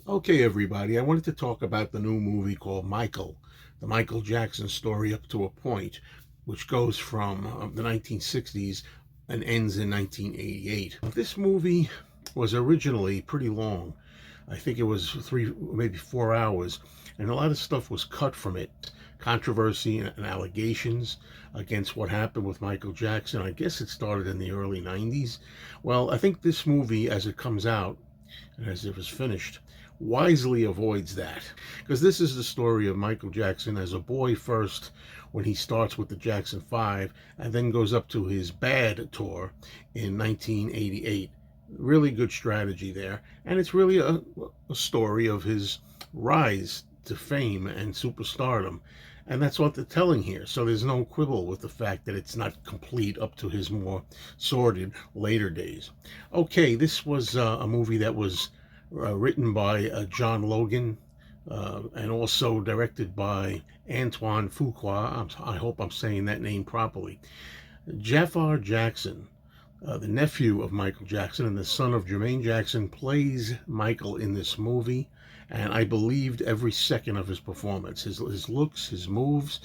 Okay, everybody, I wanted to talk about the new movie called Michael, the Michael Jackson story up to a point, which goes from the 1960s and ends in 1988. This movie was originally pretty long. I think it was 3, maybe 4 hours, and a lot of stuff was cut from it. Controversy and allegations against what happened with Michael Jackson. I guess it started in the early 90s. Well, I think this movie, as it comes out, and as it was finished, wisely avoids that. Because this is the story of Michael Jackson as a boy first, when he starts with the Jackson 5 and then goes up to his Bad tour in 1988. Really good strategy there. And it's really a story of his rise to fame and superstardom. And that's what they're telling here. So there's no quibble with the fact that it's not complete up to his more sordid later days. Okay, this was a movie that was written by John Logan and also directed by Antoine Fuqua. I hope I'm saying that name properly. Jafar Jackson, the nephew of Michael Jackson and the son of Jermaine Jackson, plays Michael in this movie, and I believed every second of his performance. His looks, his moves,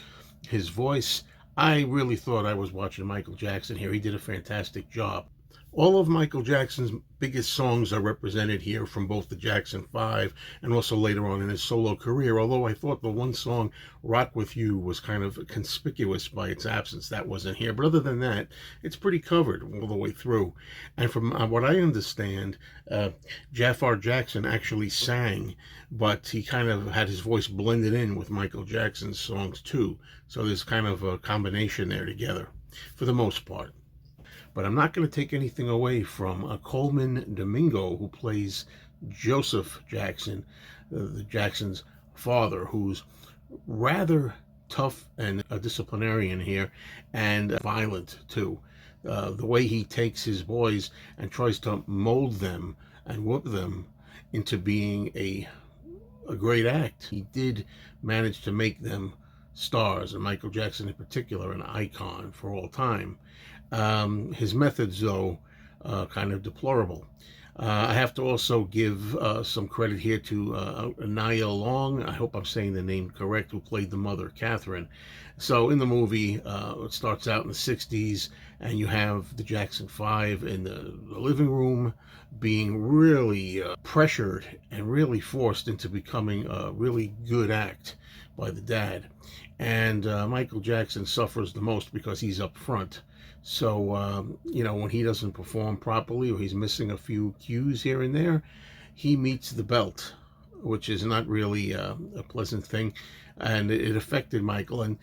his voice. I really thought I was watching Michael Jackson here. He did a fantastic job. All of Michael Jackson's biggest songs are represented here from both the Jackson 5 and also later on in his solo career, although I thought the one song, Rock With You, was kind of conspicuous by its absence. That wasn't here. But other than that, it's pretty covered all the way through. And from what I understand, Jafar Jackson actually sang, but he kind of had his voice blended in with Michael Jackson's songs too. So there's kind of a combination there together for the most part. But I'm not going to take anything away from Coleman Domingo, who plays Joseph Jackson, the Jackson's father, who's rather tough and a disciplinarian here and violent too. The way he takes his boys and tries to mold them and whoop them into being a great act. He did manage to make them stars, and Michael Jackson in particular, an icon for all time. His methods, though, kind of deplorable. I have to also give some credit here to Nia Long. I hope I'm saying the name correct, who played the mother, Catherine. So in the movie, it starts out in the 60s, and you have the Jackson 5 in the living room being really pressured and really forced into becoming a really good act by the dad. And Michael Jackson suffers the most because he's up front. So, when he doesn't perform properly or he's missing a few cues here and there, he meets the belt, which is not really a pleasant thing. And it affected Michael. And,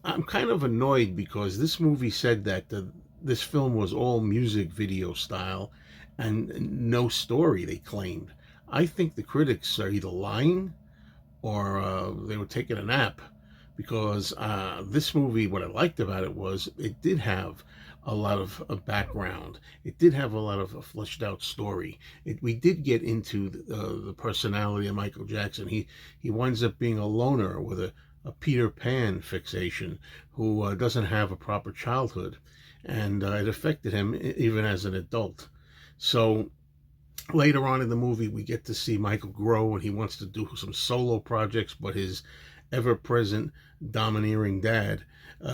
I'm kind of annoyed because this movie said that this film was all music video style and no story, they claimed. I think the critics are either lying or they were taking a nap, because this movie, what I liked about it was it did have a lot of background. It did have a lot of a fleshed out story. We did get into the personality of Michael Jackson. He winds up being a loner with a Peter Pan fixation, who doesn't have a proper childhood, and it affected him even as an adult. So later on in the movie, we get to see Michael grow, and he wants to do some solo projects, but his ever-present domineering dad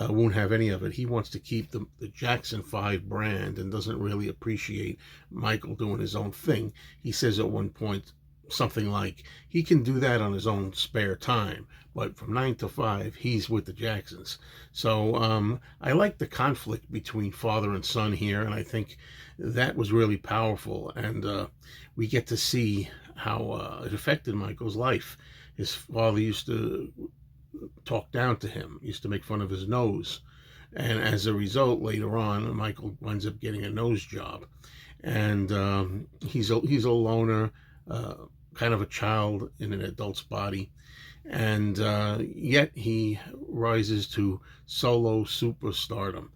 won't have any of it. He wants to keep the Jackson 5 brand and doesn't really appreciate Michael doing his own thing. He says at one point something like he can do that on his own spare time, but from 9 to 5 he's with the Jacksons. So I like the conflict between father and son here, and I think that was really powerful. And we get to see how it affected Michael's life. His father used to talk down to him, used to make fun of his nose. And as a result, later on, Michael winds up getting a nose job. And he's a loner, kind of a child in an adult's body. And yet he rises to solo superstardom.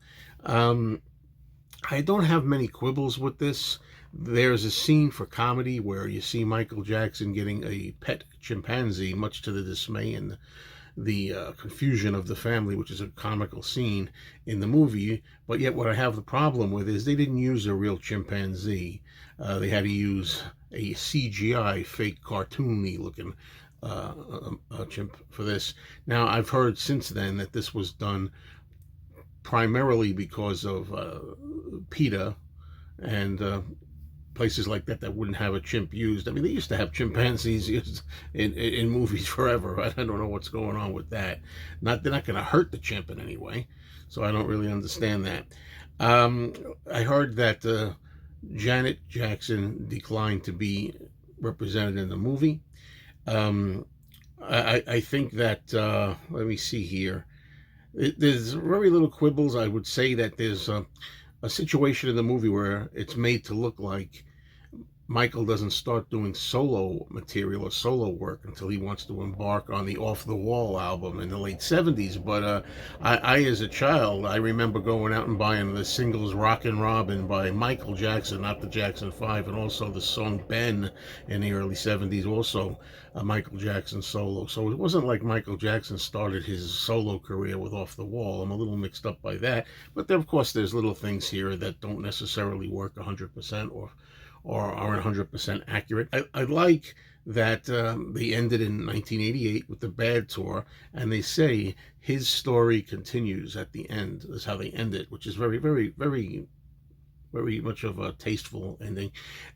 I don't have many quibbles with this. There's a scene for comedy where you see Michael Jackson getting a pet chimpanzee, much to the dismay and the confusion of the family, which is a comical scene in the movie. But yet what I have the problem with is they didn't use a real chimpanzee. They had to use a CGI fake cartoony looking chimp for this. Now I've heard since then that this was done primarily because of PETA and places like that wouldn't have a chimp used. I mean, they used to have chimpanzees used in movies forever. I don't know what's going on with that. They're not going to hurt the chimp in any way, so I don't really understand that. I heard that Janet Jackson declined to be represented in the movie. I think that let me see here. There's very little quibbles. I would say that there's a situation in the movie where it's made to look like Michael doesn't start doing solo material or solo work until he wants to embark on the Off the Wall album in the late 70s. But I, as a child, I remember going out and buying the singles Rockin' Robin by Michael Jackson, not the Jackson 5, and also the song Ben in the early 70s, also a Michael Jackson solo. So it wasn't like Michael Jackson started his solo career with Off the Wall. I'm a little mixed up by that. But then, of course, there's little things here that don't necessarily work 100% or aren't 100% accurate. I like that they ended in 1988 with the Bad Tour, and they say his story continues at the end. That's how they end it, which is very, very, very, very much of a tasteful ending.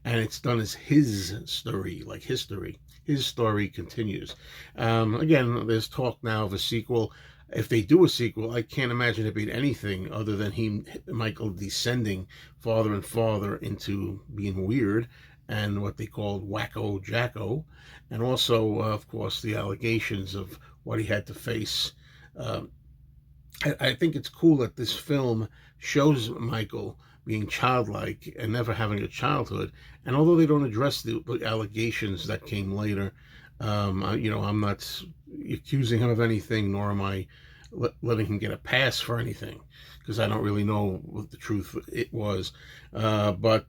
And it's done as his story, like history. His story continues. Again, there's talk now of a sequel. If they do a sequel, I can't imagine it being anything other than Michael, descending farther and farther into being weird and what they called wacko jacko, and also, of course, the allegations of what he had to face. I think it's cool that this film shows Michael being childlike and never having a childhood. And although they don't address the allegations that came later, I'm not accusing him of anything, nor am I letting him get a pass for anything, because I don't really know what the truth it was. But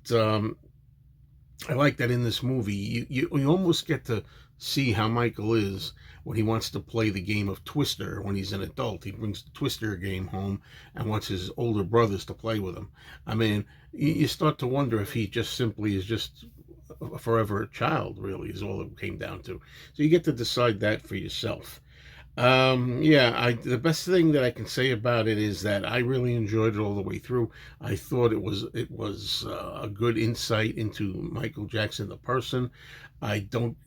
I like that in this movie, you almost get to see how Michael is when he wants to play the game of Twister when he's an adult. He brings the Twister game home and wants his older brothers to play with him. I mean, you start to wonder if he just simply is just a forever child, really, is all it came down to. So you get to decide that for yourself. The best thing that I can say about it is that I really enjoyed it all the way through. I thought it was a good insight into Michael Jackson, the person. I don't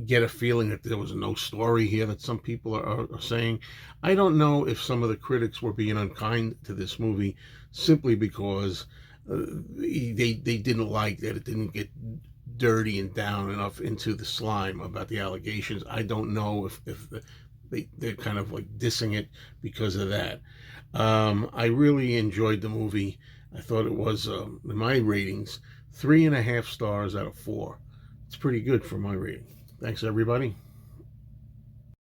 get a feeling that there was no story here that some people are saying. I don't know if some of the critics were being unkind to this movie simply because they didn't like that it didn't get dirty and down enough into the slime about the allegations. I don't know if they're kind of like dissing it because of that. I really enjoyed the movie. I thought it was, in my ratings, 3.5 stars out of 4. It's pretty good for my rating. Thanks, everybody.